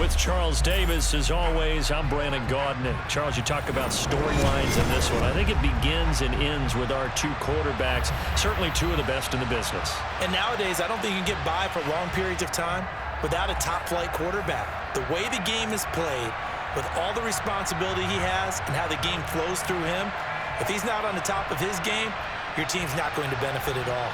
with Charles Davis. As always, I'm Brandon Gaudin. Charles, you talk about storylines in this one. I think it begins and ends with our two quarterbacks, certainly two of the best in the business. And nowadays, I don't think you can get by for long periods of time without a top-flight quarterback. The way the game is played, with all the responsibility he has and how the game flows through him, if he's not on the top of his game, your team's not going to benefit at all.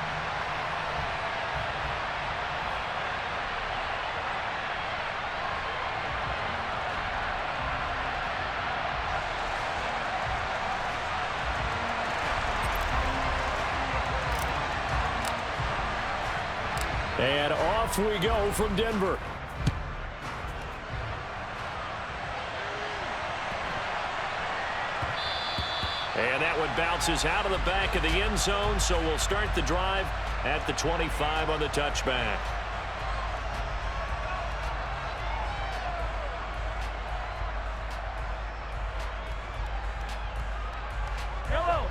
And off we go from Denver. And that one bounces out of the back of the end zone, so we'll start the drive at the 25 on the touchback. Hello.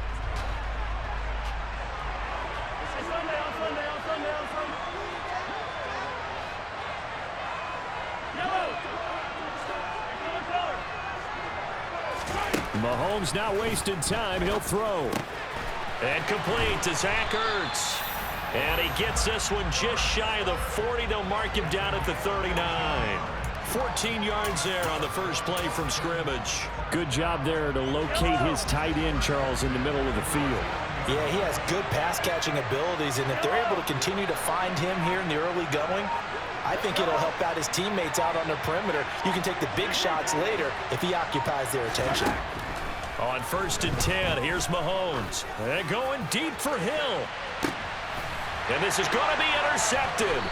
Mahomes not wasting time. He'll throw. And complete to Zach Ertz. And he gets this one just shy of the 40. They'll mark him down at the 39. 14 yards there on the first play from scrimmage. Good job there to locate his tight end, Charles, in the middle of the field. Yeah, he has good pass-catching abilities, and if they're able to continue to find him here in the early going, I think it'll help out his teammates out on the perimeter. You can take the big shots later if he occupies their attention. On 1st and 10, here's Mahomes. They're going deep for Hill. And this is going to be intercepted.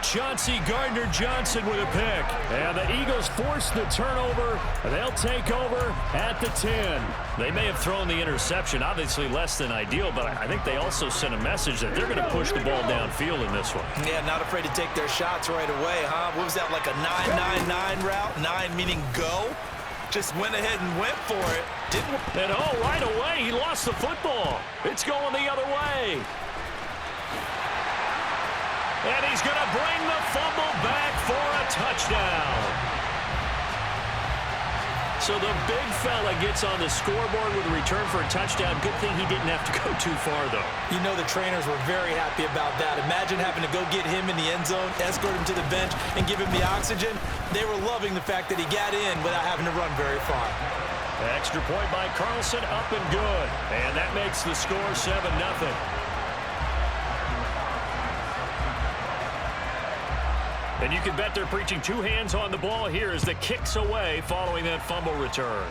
Chauncey Gardner-Johnson with a pick. And the Eagles force the turnover. They'll take over at the 10. They may have thrown the interception, obviously less than ideal, but I think they also sent a message that they're going to push the ball downfield in this one. Yeah, not afraid to take their shots right away, huh? What was that, like a 9-9-9 route? 9 meaning go? Just went ahead and went for it. And right away, he lost the football. It's going the other way. And he's going to bring the fumble back for a touchdown. So the big fella gets on the scoreboard with a return for a touchdown. Good thing he didn't have to go too far, though. You know the trainers were very happy about that. Imagine having to go get him in the end zone, escort him to the bench, and give him the oxygen. They were loving the fact that he got in without having to run very far. Extra point by Carlson, up and good. And that makes the score 7-0. And you can bet they're preaching two hands on the ball here as the kick's away following that fumble return.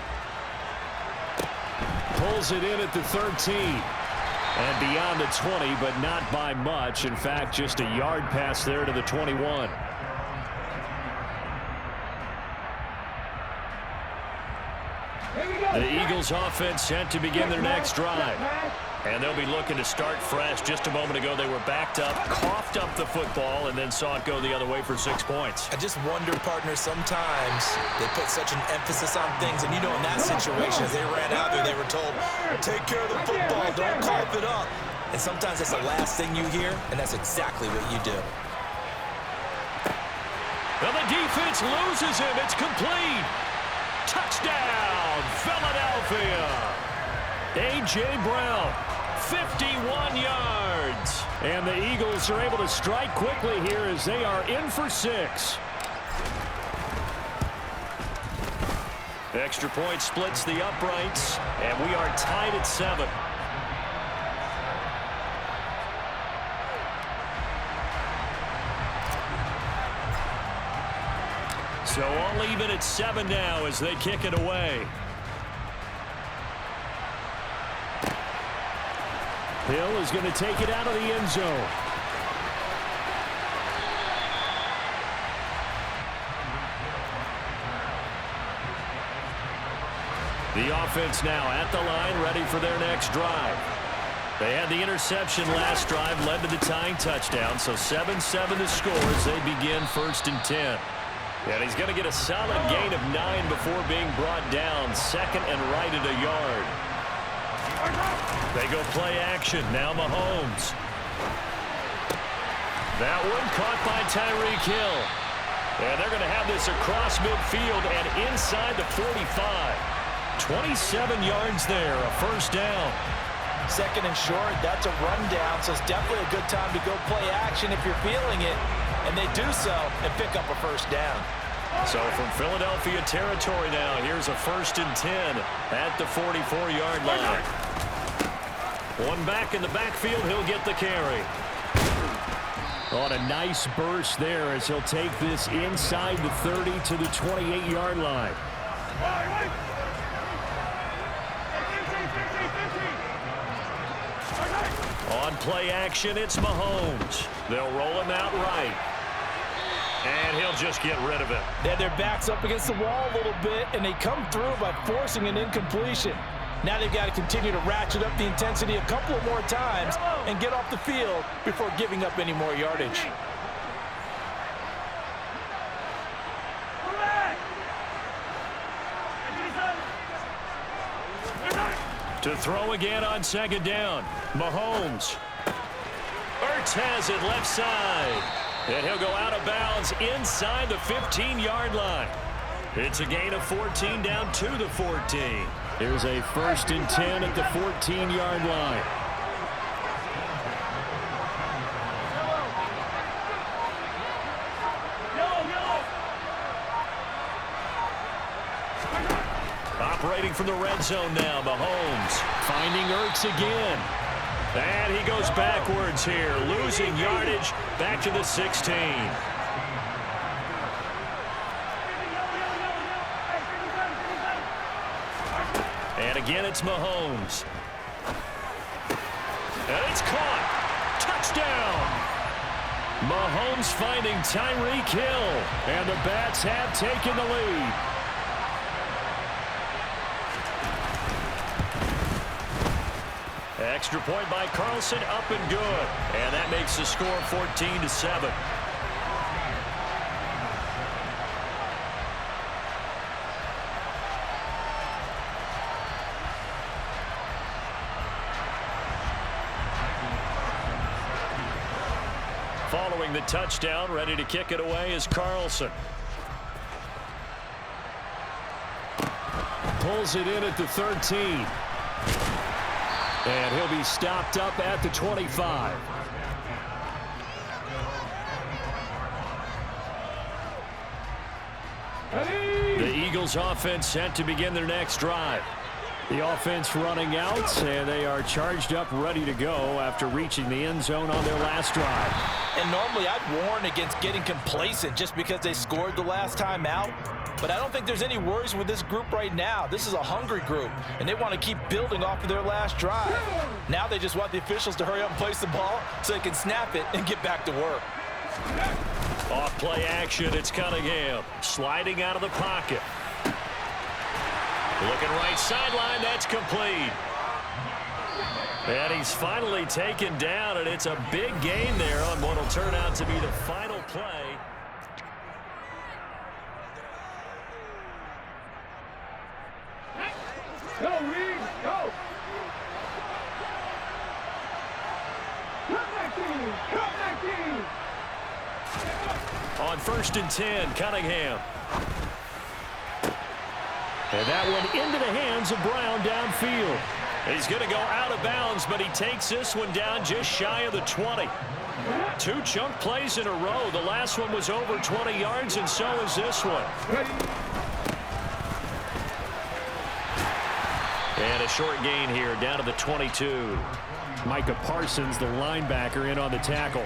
Pulls it in at the 13. And beyond the 20, but not by much. In fact, just a yard pass there to the 21. The Eagles offense set to begin their next drive. And they'll be looking to start fresh. Just a moment ago, they were backed up, coughed up the football, and then saw it go the other way for 6 points. I just wonder, partner, sometimes they put such an emphasis on things. And, you know, in that situation, as they ran out there, they were told, take care of the football, don't cough it up. And sometimes that's the last thing you hear, and that's exactly what you do. Well, the defense loses him. It's complete. Touchdown, Philadelphia. A.J. Brown, 51 yards. And the Eagles are able to strike quickly here as they are in for 6. Extra point splits the uprights, and we are tied at 7. So all even at 7 now as they kick it away. Hill is going to take it out of the end zone. The offense now at the line, ready for their next drive. They had the interception last drive, led to the tying touchdown, so 7-7 the score as they begin 1st and 10. And he's going to get a solid gain of 9 before being brought down. 2nd and right at a yard. They go play action. Now Mahomes. That one caught by Tyreek Hill. And they're going to have this across midfield and inside the 45. 27 yards there, a first down. Second and short, that's a rundown, so it's definitely a good time to go play action if you're feeling it. And they do so and pick up a first down. So from Philadelphia territory now, here's a 1st and 10 at the 44-yard line. One back in the backfield, he'll get the carry. On a nice burst there as he'll take this inside the 30 to the 28-yard line. On play action, it's Mahomes. They'll roll him out right. And he'll just get rid of it. They had their backs up against the wall a little bit, and they come through by forcing an incompletion. Now they've got to continue to ratchet up the intensity a couple of more times and get off the field before giving up any more yardage. To throw again on 2nd down. Mahomes. Ertz has it left side. And he'll go out of bounds inside the 15-yard line. It's a gain of 14 down to the 14. Here's a 1st and 10 at the 14-yard line. Operating from the red zone now, Mahomes finding Ertz again. And he goes backwards here, losing yardage back to the 16. And again, it's Mahomes. And it's caught. Touchdown. Mahomes finding Tyreek Hill. And the Bats have taken the lead. Extra point by Carlson, up and good. And that makes the score 14-7. Following the touchdown, ready to kick it away is Carlson. Pulls it in at the 13. And he'll be stopped up at the 25. The Eagles offense set to begin their next drive. The offense running out, and they are charged up, ready to go after reaching the end zone on their last drive. And normally I'd warn against getting complacent just because they scored the last time out. But I don't think there's any worries with this group right now. This is a hungry group, and they want to keep building off of their last drive. Now they just want the officials to hurry up and place the ball so they can snap it and get back to work. Off play action, it's Cunningham sliding out of the pocket. Looking right sideline, that's complete. And he's finally taken down, and it's a big gain there on what will turn out to be the final play. Go, Reed, go! Come back team! Come back team! On 1st and 10, Cunningham. And that one into the hands of Brown downfield. He's going to go out of bounds, but he takes this one down just shy of the 20. 2 chunk plays in a row. The last one was over 20 yards, and so is this one. And a short gain here down to the 22. Micah Parsons, the linebacker, in on the tackle.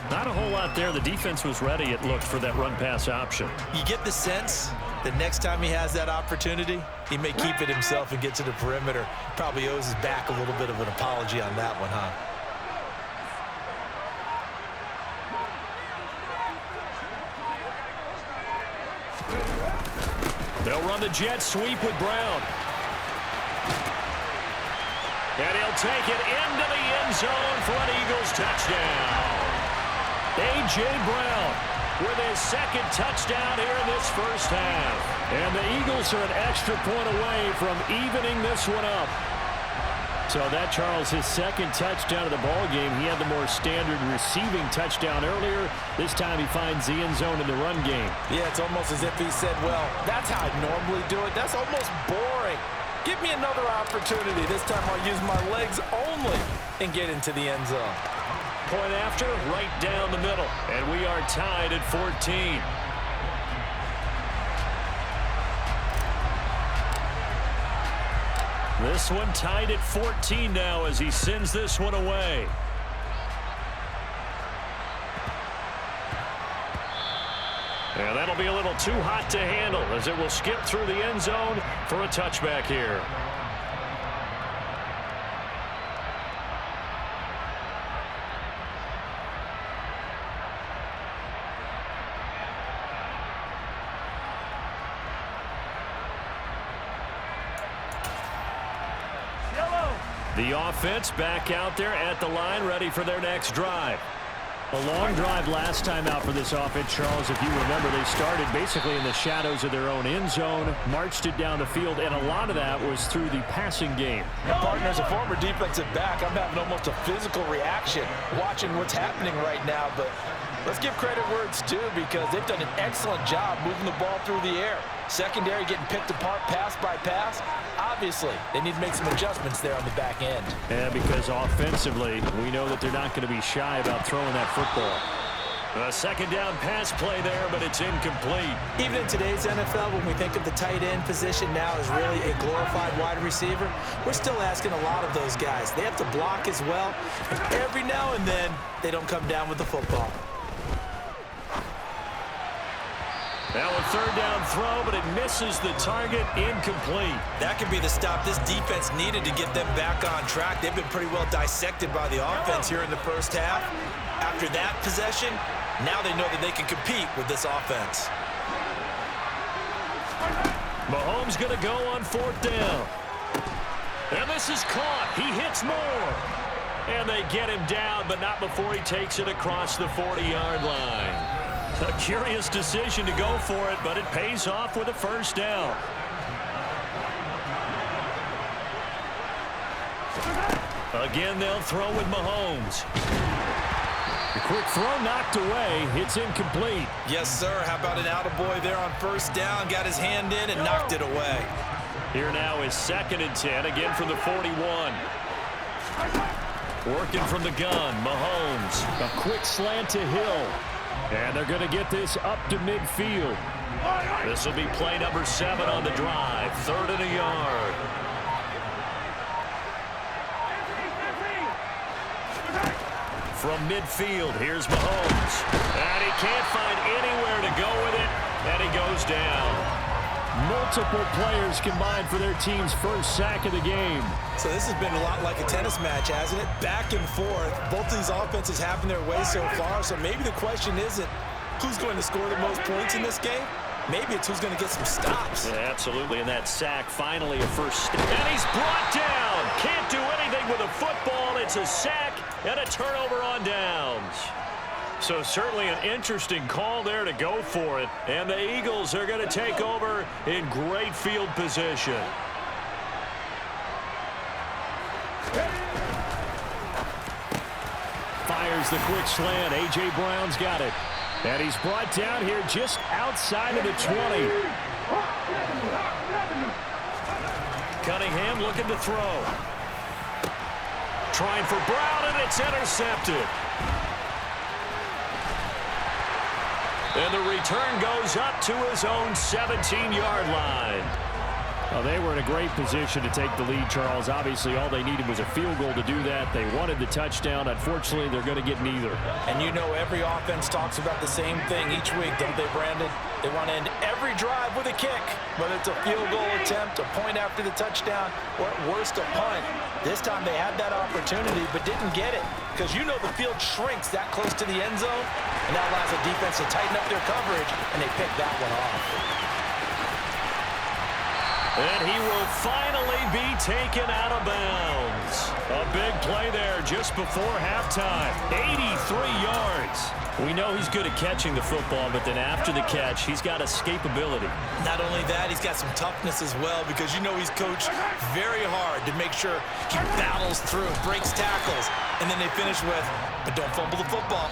Not a whole lot there. The defense was ready, it looked, for that run-pass option. You get the sense that next time he has that opportunity, he may keep it himself and get to the perimeter. Probably owes his back a little bit of an apology on that one, huh? They'll run the jet sweep with Brown. And he'll take it into the end zone for an Eagles touchdown. A.J. Brown with his 2nd touchdown here in this first half. And the Eagles are an extra point away from evening this one up. So that, Charles, his second touchdown of the ball game. He had the more standard receiving touchdown earlier. This time he finds the end zone in the run game. Yeah, it's almost as if he said, well, that's how I normally do it. That's almost boring. Give me another opportunity. This time I'll use my legs only and get into the end zone. Point after, right down the middle. And we are tied at 14. This one tied at 14 now as he sends this one away. And that'll be a little too hot to handle as it will skip through the end zone for a touchback here. The offense back out there at the line, ready for their next drive. A long drive last time out for this offense, Charles. If you remember, they started basically in the shadows of their own end zone, marched it down the field, and a lot of that was through the passing game. Partner, as a former defensive back, I'm having almost a physical reaction watching what's happening right now. But let's give credit where it's due because they've done an excellent job moving the ball through the air. Secondary getting picked apart pass by pass. Obviously, they need to make some adjustments there on the back end. Yeah, because offensively, we know that they're not going to be shy about throwing that football. A second down pass play there, but it's incomplete. Even in today's NFL, when we think of the tight end position now as really a glorified wide receiver, we're still asking a lot of those guys. They have to block as well. And every now and then, they don't come down with the football. Now a third down throw, but it misses the target, incomplete. That could be the stop this defense needed to get them back on track. They've been pretty well dissected by the offense here in the first half. After that possession, now they know that they can compete with this offense. Mahomes going to go on fourth down. And this is caught. He hits more. And they get him down, but not before he takes it across the 40-yard line. A curious decision to go for it, but it pays off with a first down. Again, they'll throw with Mahomes. The quick throw knocked away. It's incomplete. Yes, sir. How about an attaboy there on first down? Got his hand in and knocked it away. Here now is 2nd and 10, again from the 41. Working from the gun, Mahomes. A quick slant to Hill. And they're going to get this up to midfield. This will be play number 7 on the drive. 3rd and a yard. From midfield, here's Mahomes. And he can't find anywhere to go with it. And he goes down. Multiple players combined for their team's first sack of the game. So this has been a lot like a tennis match, hasn't it? Back and forth. Both these offenses having their way so far. So maybe the question isn't who's going to score the most points in this game. Maybe it's who's going to get some stops. Yeah, absolutely. And that sack, finally a first step. And he's brought down. Can't do anything with a football. It's a sack and a turnover on downs. So certainly an interesting call there to go for it. And the Eagles are going to take over in great field position. Fires the quick slant. A.J. Brown's got it. And he's brought down here just outside of the 20. Cunningham looking to throw. Trying for Brown, and it's intercepted. And the return goes up to his own 17-yard line. Well, they were in a great position to take the lead, Charles. Obviously, all they needed was a field goal to do that. They wanted the touchdown. Unfortunately, they're going to get neither. And you know every offense talks about the same thing each week, don't they, Brandon? They want to end every drive with a kick, whether it's a field goal attempt, a point after the touchdown, or at worst a punt. This time they had that opportunity but didn't get it because you know the field shrinks that close to the end zone, and that allows the defense to tighten up their coverage, and they pick that one off. And he will finally be taken out of bounds. A big play there just before halftime. 83 yards. We know he's good at catching the football, but then after the catch, he's got escapability. Not only that, he's got some toughness as well, because you know he's coached very hard to make sure he battles through, breaks tackles, and then they finish with, but don't fumble the football.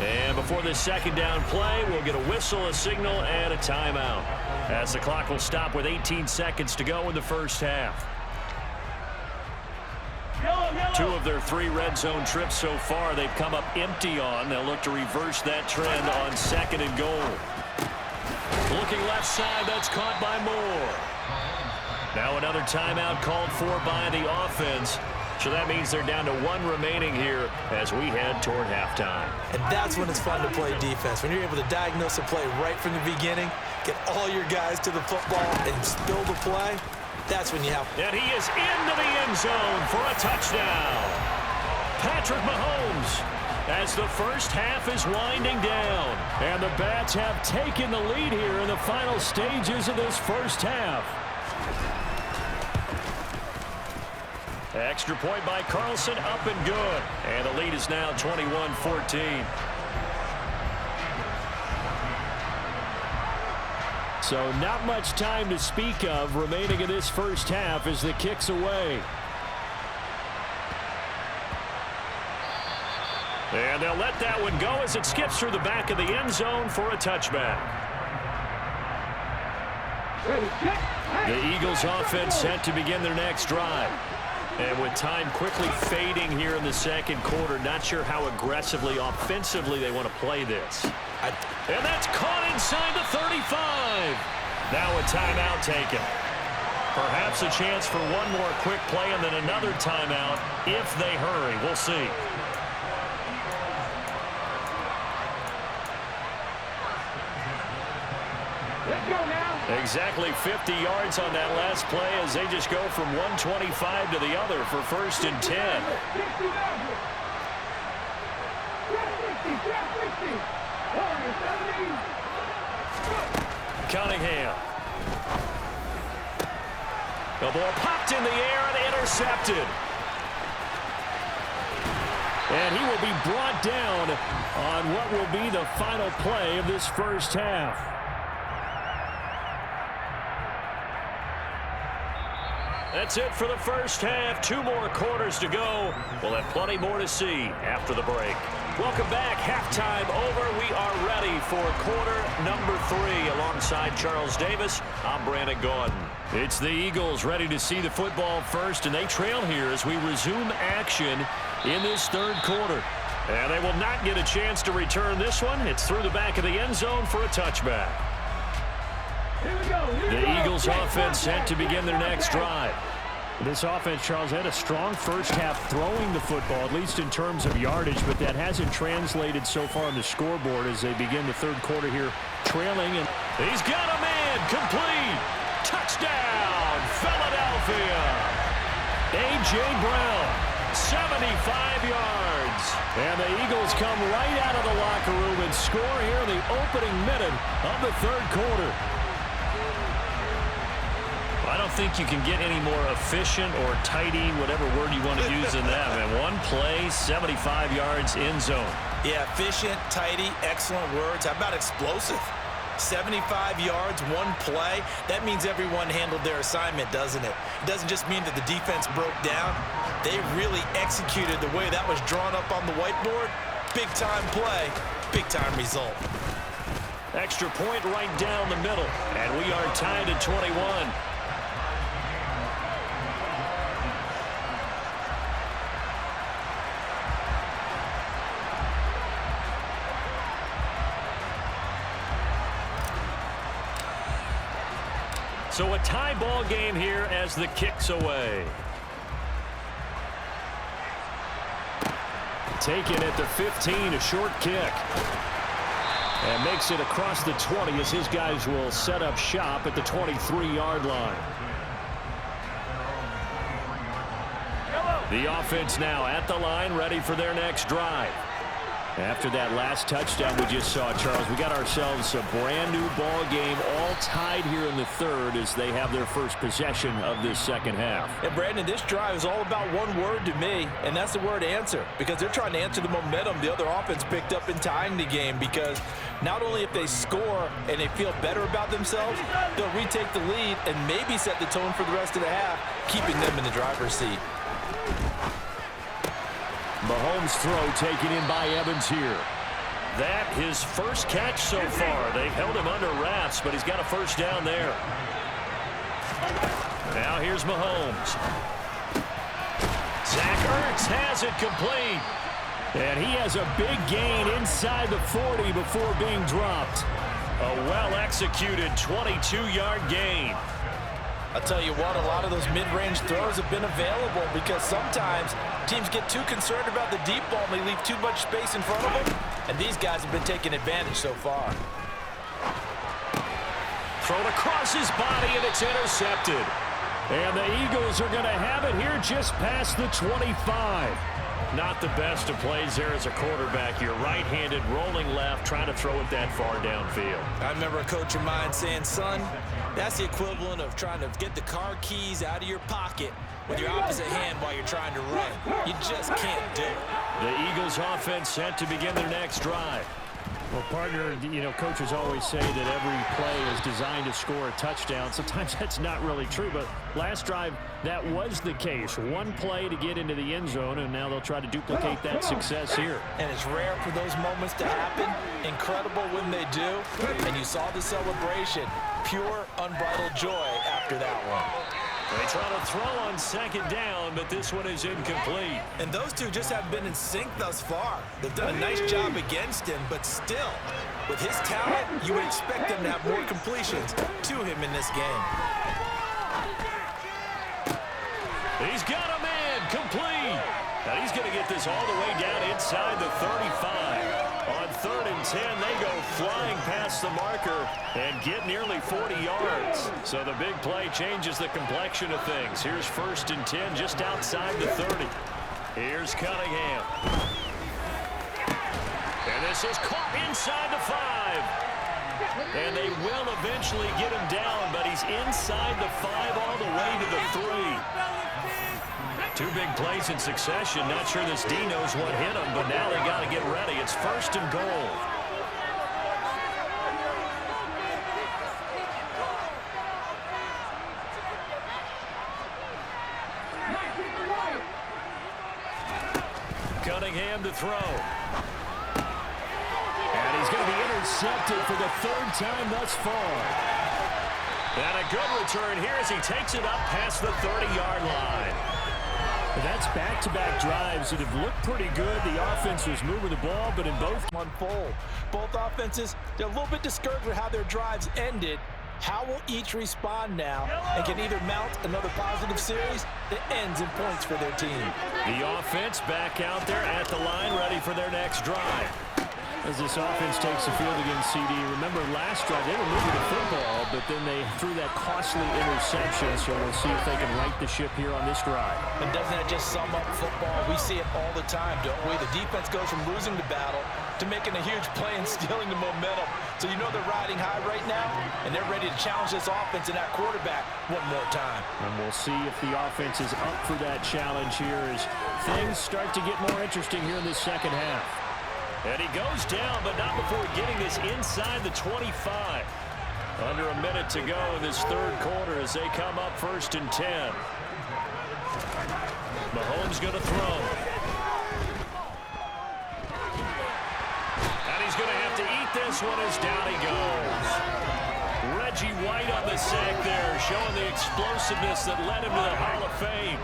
And before this second down play, we'll get a whistle, a signal, and a timeout, as the clock will stop with 18 seconds to go in the first half. 2 of their 3 red zone trips so far they've come up empty on. They'll look to reverse that trend on 2nd and goal. Looking left side, that's caught by Moore. Now another timeout called for by the offense. So that means they're down to 1 remaining here as we head toward halftime. And that's when it's fun to play defense. When you're able to diagnose a play right from the beginning, get all your guys to the football, and spill the play, that's when you have. And he is into the end zone for a touchdown. Patrick Mahomes, as the first half is winding down. And the Bats have taken the lead here in the final stages of this first half. Extra point by Carlson, up and good. And the lead is now 21-14. So not much time to speak of remaining in this first half as the kick's away. And they'll let that one go as it skips through the back of the end zone for a touchback. The Eagles offense set to begin their next drive. And with time quickly fading here in the second quarter, not sure how aggressively, offensively they want to play this. And that's caught inside the 35. Now a timeout taken. Perhaps a chance for one more quick play and then another timeout if they hurry. We'll see. Let's go now. Exactly 50 yards on that last play as they just go from 125 to the other for 1st and 10. Cunningham. The ball popped in the air and intercepted. And he will be brought down on what will be the final play of this first half. That's it for the first half. 2 more quarters to go. We'll have plenty more to see after the break. Welcome back. Halftime over. We are ready for quarter number 3. Alongside Charles Davis, I'm Brandon Gaudin. It's the Eagles ready to see the football first, and they trail here as we resume action in this third quarter. And they will not get a chance to return this one. It's through the back of the end zone for a touchback. The Eagles offense set to begin their next drive. This offense, Charles, had a strong first half throwing the football, at least in terms of yardage, but that hasn't translated so far on the scoreboard as they begin the third quarter here, trailing. And he's got a man, complete. Touchdown, Philadelphia. A.J. Brown, 75 yards. And the Eagles come right out of the locker room and score here in the opening minute of the third quarter. I don't think you can get any more efficient or tidy, whatever word you want to use in that. Man, one play, 75 yards, end zone. Yeah, efficient, tidy, excellent words. How about explosive? 75 yards, one play. That means everyone handled their assignment, doesn't it? It doesn't just mean that the defense broke down. They really executed the way that was drawn up on the whiteboard. Big-time play, big-time result. Extra point right down the middle, and we are tied at 21. So a tie ball game here as the kick's away. Taken at the 15, a short kick. And makes it across the 20 as his guys will set up shop at the 23-yard line. The offense now at the line, ready for their next drive. After that last touchdown we just saw, Charles, we got ourselves a brand new ball game, all tied here in the third as they have their first possession of this second half. And Brandon, this drive is all about one word to me, and that's the word answer, because they're trying to answer the momentum the other offense picked up in tying the game, because not only if they score and they feel better about themselves, they'll retake the lead and maybe set the tone for the rest of the half, keeping them in the driver's seat. Mahomes' throw taken in by Evans here. That his first catch so far. They held him under wraps, but he's got a first down there. Now here's Mahomes. Zach Ertz has it complete. And he has a big gain inside the 40 before being dropped. A well-executed 22-yard gain. I'll tell you what, a lot of those mid-range throws have been available because sometimes teams get too concerned about the deep ball and they leave too much space in front of them, and these guys have been taking advantage so far. Thrown across his body, and it's intercepted. And the Eagles are going to have it here just past the 25. Not the best of plays there as a quarterback. You're right-handed, rolling left, trying to throw it that far downfield. I remember a coach of mine saying, son, that's the equivalent of trying to get the car keys out of your pocket with your opposite hand while you're trying to run. You just can't do it. The Eagles offense set to begin their next drive. Well, partner, you know, coaches always say that every play is designed to score a touchdown. Sometimes that's not really true, but last drive, that was the case. One play to get into the end zone, and now they'll try to duplicate that success here. And it's rare for those moments to happen. Incredible when they do. And you saw the celebration. Pure, unbridled joy after that one. They try to throw on second down, but this one is incomplete. And those two just haven't been in sync thus far. They've done a nice job against him, but still, with his talent, you would expect him to have more completions to him in this game. He's got a man complete. And he's going to get this all the way down inside the 35. On 3rd and 10, they go flying past the marker and get nearly 40 yards. So the big play changes the complexion of things. Here's 1st and 10 just outside the 30. Here's Cunningham. And this is caught inside the 5. And they will eventually get him down, but he's inside the 5 all the way to the 3. Two big plays in succession. Not sure this D knows what hit him, but now they got to get ready. It's 1st and goal. Cunningham to throw. And he's going to be intercepted for the 3rd time thus far. And a good return here as he takes it up past the 30-yard line. That's back-to-back drives that have looked pretty good. The offense was moving the ball, but in both Unfold. Both offenses, they're a little bit discouraged with how their drives ended. How will each respond now and can either mount another positive series that ends in points for their team? The offense back out there at the line, ready for their next drive. As this offense takes the field against CD, remember last drive they were moving the football, but then they threw that costly interception, so we'll see if they can right the ship here on this drive. And doesn't that just sum up football? We see it all the time, don't we? The defense goes from losing the battle to making a huge play and stealing the momentum. So you know they're riding high right now, and they're ready to challenge this offense and that quarterback one more time. And we'll see if the offense is up for that challenge here as things start to get more interesting here in this second half. And he goes down, but not before getting this inside the 25. Under a minute to go in this 3rd quarter as they come up 1st and 10. Mahomes going to throw. And he's going to have to eat this one as down he goes. Reggie White on the sack there, showing the explosiveness that led him to the Hall of Fame.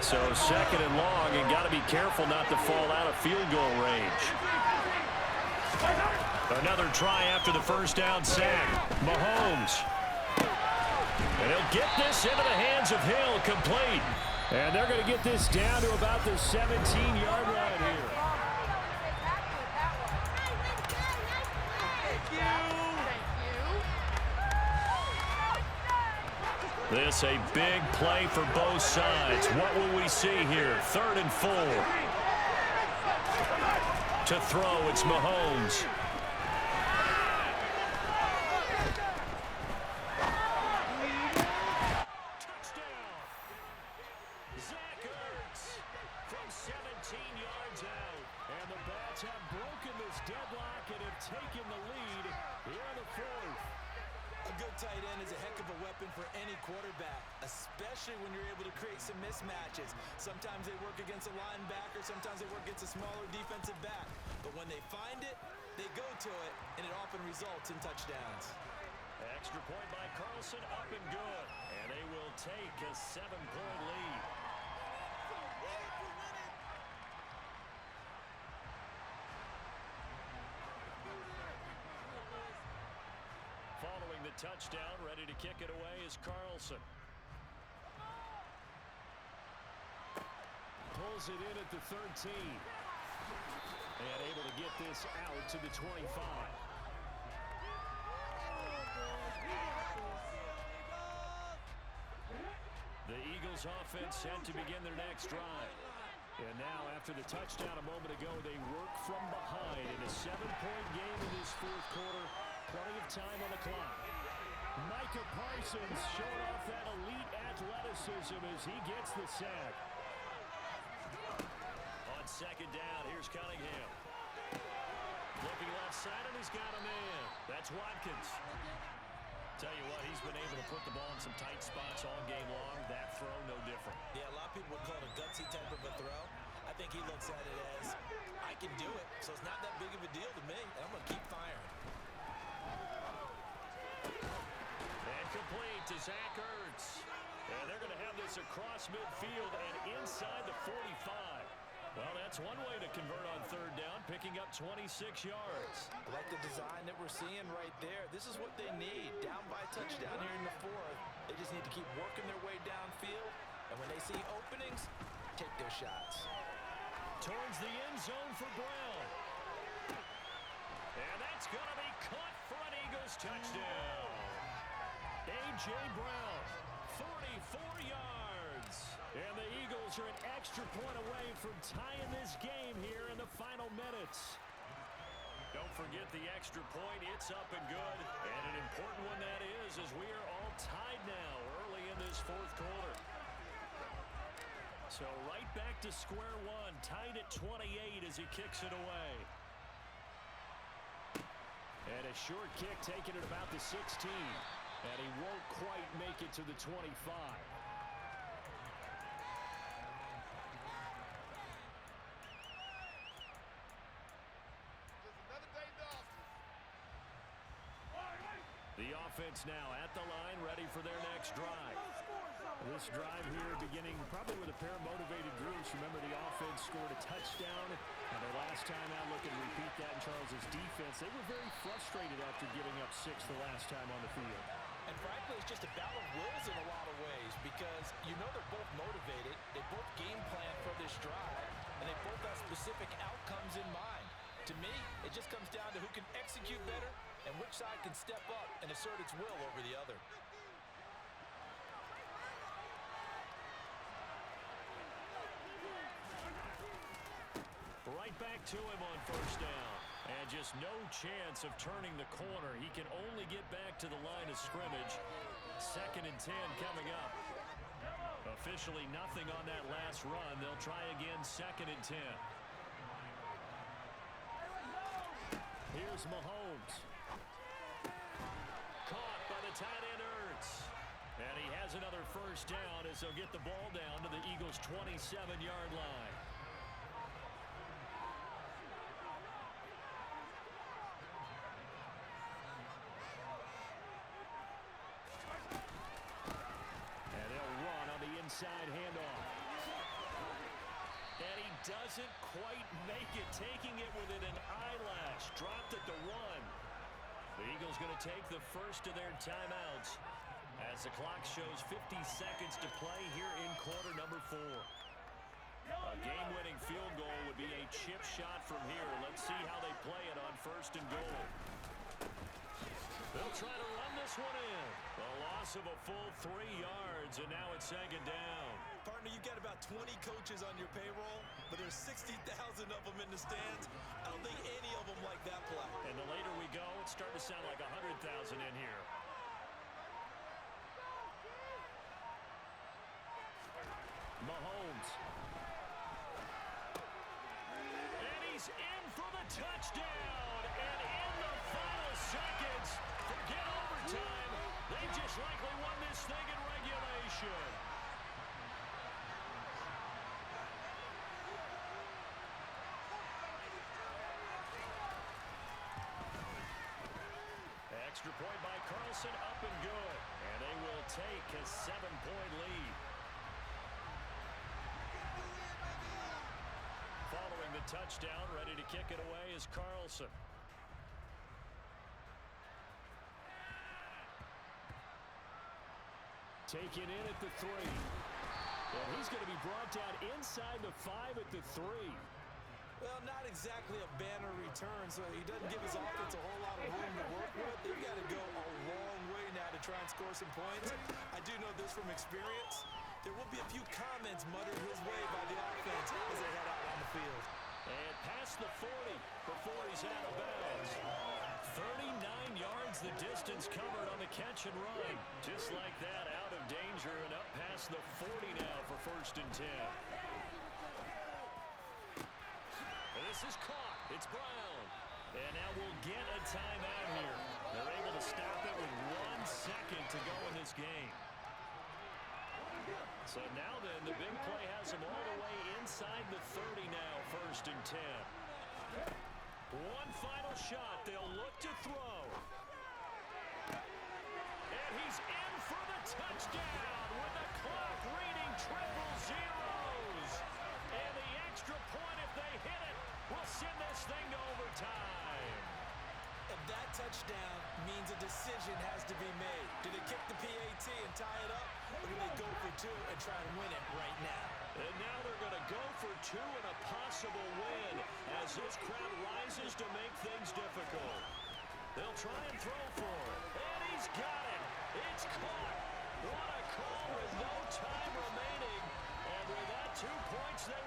So 2nd and long, and got to be careful not to fall out of field goal range. Another try after the 1st down sack. Mahomes. And he'll get this into the hands of Hill, complete. And they're going to get this down to about the 17-yard line here. This a big play for both sides. What will we see here? 3rd and 4. To throw, it's Mahomes. Touchdown! Zach Ertz from 17 yards out. And the Bats have broken this deadlock and have taken the lead here in the fourth. A good tight end is a heck of a weapon for any quarterback, especially when you're able to create some mismatches. Sometimes they work against a linebacker, sometimes they work against a smaller defensive back. But when they find it, they go to it, and it often results in touchdowns. Extra point by Carlson, up and good. And they will take a 7-point lead. Following the touchdown, ready to kick it away is Carlson. Pulls it in at the 13. And able to get this out to the 25. The Eagles offense set to begin their next drive. And now, after the touchdown a moment ago, they work from behind in a 7-point game in this fourth quarter. Plenty of time on the clock. Micah Parsons showing off that elite athleticism as he gets the sack. On second down, here's Cunningham. Looking left side, and he's got a man. That's Watkins. Tell you what, he's been able to put the ball in some tight spots all game long. That throw, no different. Yeah, a lot of people would call it a gutsy type of a throw. I think he looks at it as, I can do it, so it's not that big of a deal to me, and I'm going to keep firing. And complete to Zach Ertz. And they're going to have this across midfield and inside the 45. Well, that's one way to convert on third down, picking up 26 yards. I like the design that we're seeing right there. This is what they need. Down by a touchdown here in the fourth. They just need to keep working their way downfield. And when they see openings, take their shots. Towards the end zone for Brown. And that's going to be caught for an Eagles touchdown. A.J. Brown, 44 yards. And the Eagles are an extra point away from tying this game here in the final minutes. Don't forget the extra point. It's up and good. And an important one that is, as we are all tied now early in this fourth quarter. So right back to square one, tied at 28 as he kicks it away. And a short kick taken at about the 16. And he won't quite make it to the 25. The offense now at the line, ready for their next drive. This drive here beginning probably with a pair of motivated groups. Remember, the offense scored a touchdown. And their last time out, look and repeat that in Charles's defense. They were very frustrated after giving up 6 the last time on the field. And frankly, it's just a battle of wills in a lot of ways because you know they're both motivated. They both game plan for this drive, and they both have specific outcomes in mind. To me, it just comes down to who can execute better and which side can step up and assert its will over the other. Right back to him on first down. And just no chance of turning the corner. He can only get back to the line of scrimmage. 2nd and 10 coming up. Officially nothing on that last run. They'll try again 2nd and 10. Here's Mahomes. Caught by the tight end Ertz. And he has another first down as they'll get the ball down to the Eagles' 27-yard line. Inside handoff. And he doesn't quite make it, taking it within an eyelash. Dropped at the 1. The Eagles going to take the first of their timeouts as the clock shows 50 seconds to play here in quarter number 4. A game-winning field goal would be a chip shot from here. Let's see how they play it on 1st and goal. They'll try to run this one in. A loss of a full 3 yards, and now it's 2nd down. Partner, you've got about 20 coaches on your payroll, but there's 60,000 of them in the stands. A don't think any of them like that play. And the later we go, it's starting to sound like 100,000 in here. Mahomes. And he's in for the touchdown. And in the final seconds, forget overtime. They just likely won this thing in regulation. Extra point by Carlson, up and good. And they will take a 7-point lead. Following the touchdown, ready to kick it away is Carlson. Taken in at the 3. And he's going to be brought down inside the 5 at the 3. Well, not exactly a banner return, so he doesn't give his offense a whole lot of room to work with. They've got to go a long way now to try and score some points. I do know this from experience. There will be a few comments muttered his way by the offense as they head out on the field. And past the 40 before he's out of bounds. 39 yards the distance covered on the catch and run. Just like that, out of danger and up past the 40 now for 1st and 10. And this is caught. It's Brown. And now we'll get a timeout here. They're able to stop it with 1 second to go in this game. So now then, the big play has them all the way inside the 30 now, 1st and 10. One final shot. They'll look to throw. And he's in for the touchdown with the clock reading triple zeros. And the extra point, if they hit it, will send this thing to overtime. And that touchdown means a decision has to be made. Do they kick the PAT and tie it up, or do they go for 2 and try to win it right now? And now they're going to go for 2 and a possible win as this crowd rises to make things difficult. They'll try and throw for it. And he's got it. It's caught. What a call with no time remaining. And with that, 2 points they